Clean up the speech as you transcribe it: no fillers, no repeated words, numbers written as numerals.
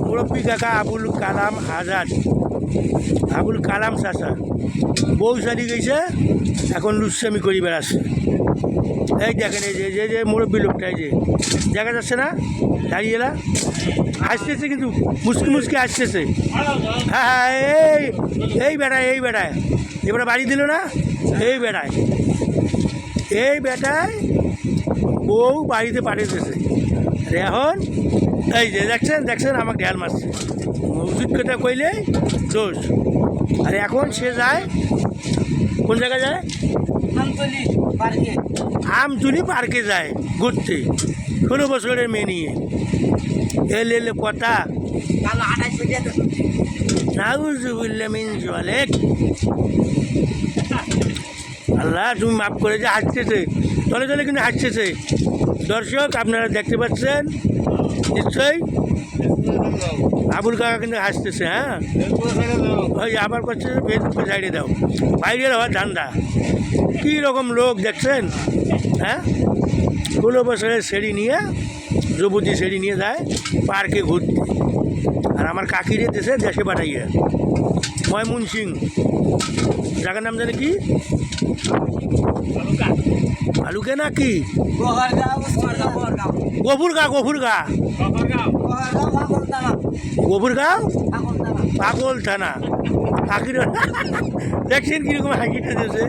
মুরব্বী কাকা আবুল কালাম আজাদ, আবুল কালাম চাচা বউ সারি গেছে, এখন লুচ্ছামি করি বেড়াচ্ছে। এই দেখেন এই যে যে মুরব্বী লোকটা, এই যে দেখা যাচ্ছে না দাঁড়িয়ে না, আসতেছে কিন্তু মুসকি মুসকি আসতেছে। হ্যাঁ হ্যাঁ, এই এই বেড়ায়, এই বেড়ায় এবারে বাড়ি দিল না, এই বেড়ায়, এই বেটায় বউ বাড়িতে পাঠিয়েছে। এখন এই যে দেখছেন দেখছেন আমাকে ঢেল মারছে, ওষুধ কথা কইলেই দোষ। আর এখন সে যায় কোন জায়গায় যায়, আমতুলি পার্কে যায় ঘুরতে, 16 বছরের মেয়ে নিয়ে। এলে কথা আল্লাহ তুমি মাফ করে, যে হাসতেছে তলে তলে কিন্তু হাসতেছে। দর্শক আপনারা দেখতে পাচ্ছেন নিশ্চয়ই, আবুল কাকা কিন্তু হাসতেছে। হ্যাঁ ওই আবার করছে ফেসবুকে সাইডে দাও, বাইরের হওয়ার ধান্দা। কী রকম লোক দেখছেন, হ্যাঁ 16 বছরের সেড়ি নিয়ে, যুবতী সেড়ি নিয়ে যায় পার্কে ঘুরতে। আর আমার কাকিরে দেশে দেশে পাঠাইয়া ময়মনসিং, জায়গার নাম জানে কি, আলুকে না কি, গফুরগাঁও, গফুরগাঁও, গফুরগাঁও পাগল থানা। কাকির দেখছেন কীরকম হাসিটা দিয়েছে।